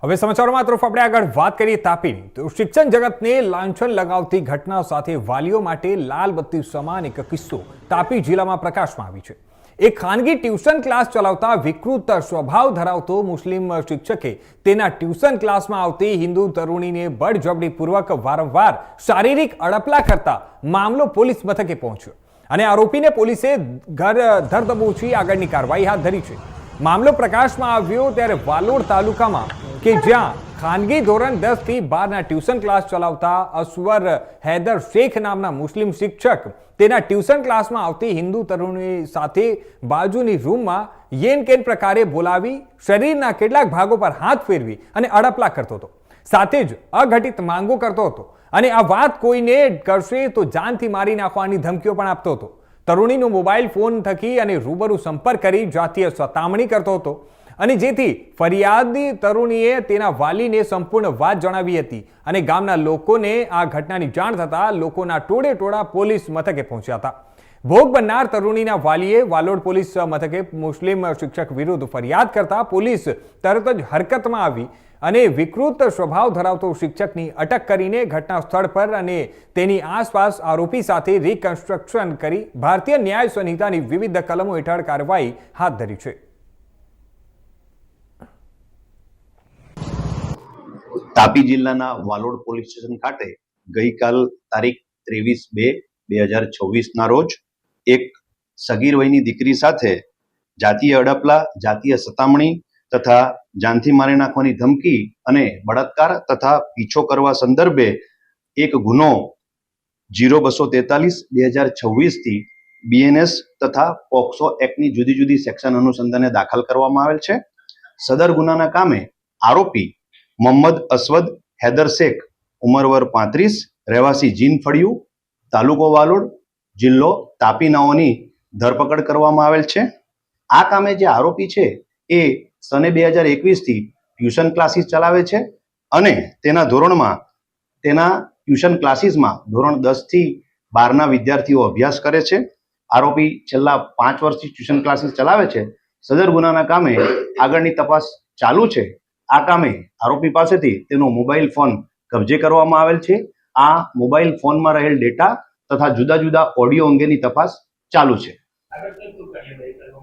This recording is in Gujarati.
હવે સમાચારોમાં તરફ આપણે આગળ વાત કરીએ તાપીની તો શિક્ષણ જગતને લાંછન લગાવતી ઘટના સાથે વાલીઓ માટે લાલ બત્તી સમાન એક કિસ્સો તાપી જિલ્લામાં પ્રકાશમાં આવી છે। એક ખાનગી ટ્યુશન ક્લાસ ચલાવતા વિકૃત સ્વભાવ ધરાવતો મુસ્લિમ શિક્ષકે તેના ટ્યુશન ક્લાસમાં આવતી હિન્દુ તરુણીને બળજબરીપૂર્વક વારંવાર શારીરિક અડપલા કરતા મામલો પોલીસ મથકે પહોંચ્યો અને આરોપીને પોલીસે ધર દબોચી આગળની કાર્યવાહી હાથ ધરી છે। મામલો પ્રકાશમાં આવ્યો ત્યારે વાલોડ તાલુકામાં કે જ્યાં ખાનગી ધોરણ 10 થી 12 ટ્યુશન ક્લાસ ચલાવતા અસવર હૈદર શેખ નામના મુસ્લિમ શિક્ષક તેના ટ્યુશન ક્લાસમાં આવતી હિન્દુ તરુણી સાથે બાજુની રૂમમાં યેન કેન પ્રકારે બોલાવી શરીરના કેટલાક ભાગો પર હાથ ફેરવી અને અડપલા કરતો હતો, સાથે જ અઘટિત માંગો કરતો હતો અને આ વાત કોઈને કરશે તો જાનથી મારી નાખવાની ધમકીઓ પણ આપતો હતો। તરુણીનો મોબાઈલ ફોન થકી અને રૂબરૂ સંપર્ક કરી જાતીય સતામણી કરતો હતો અને જેથી ફરિયાદી તરુણીએ તેના વાલીને સંપૂર્ણ વાત જણાવી હતી અને ગામના લોકોને આ ઘટનાની જાણ થતા લોકોના ટોળે ટોળા પોલીસ મથકે પહોંચ્યા હતા। ભોગ બનનાર તરુણીના વાલીએ વાલોડ પોલીસ મથકે મુસ્લિમ શિક્ષક વિરુદ્ધ ફરિયાદ કરતા પોલીસ તરત જ હરકતમાં આવી અને વિકૃત સ્વભાવ ધરાવતો શિક્ષકની અટક કરીને ઘટના સ્થળ પર અને તેની આસપાસ આરોપી સાથે રિકન્સ્ટ્રક્શન કરી ભારતીય ન્યાય સંહિતાની વિવિધ કલમો હેઠળ કાર્યવાહી હાથ ધરી છે। તાપી જિલ્લાના વાલોડ પોલીસ સ્ટેશન ખાતે ગઈકાલ તારીખ 23/2/2024 ના રોજ એક સગીર વયની દીકરી સાથે જાતીય અડપલા, જાતીય સતામણી તથા જાનથી મારી નાખવાની ધમકી અને બળાત્કાર તથા પીછો કરવા સંદર્ભે એક ગુનો 0243/2026 થી બીએનએસ તથા પોક્સો એક્ટની જુદી જુદી સેક્શન અનુસંધાને દાખલ કરવામાં આવેલ છે। સદર ગુનાના કામે આરોપી મોહમ્મદ અસવદ હૈદર શેખ ઉંમર વર્ષ 35 રહેવાસી જીન ફળિયું તાલુકો વાલોડ જિલ્લો તાપી નાઓની ધરપકડ કરવામાં આવેલ છે। આ કામે જે આરોપી છે એ સને 2021 થી ટ્યુશન ક્લાસીસ ચલાવે છે અને તેના ધોરણમાં તેના ટ્યુશન ક્લાસીસમાં ધોરણ 10 થી 12 ના વિદ્યાર્થીઓ અભ્યાસ કરે છે। આરોપી છેલ્લા 5 વર્ષથી ટ્યુશન ક્લાસીસ ચલાવે છે। સદર ગુનાના કામે આગળની તપાસ ચાલુ છે। આ કામે આરોપી પાસેથી તેનો મોબાઈલ ફોન કબજે કરવામાં આવેલ છે। આ મોબાઈલ ફોનમાં રહેલ ડેટા તથા જુદા જુદા ઓડિયો અંગેની તપાસ ચાલુ છે।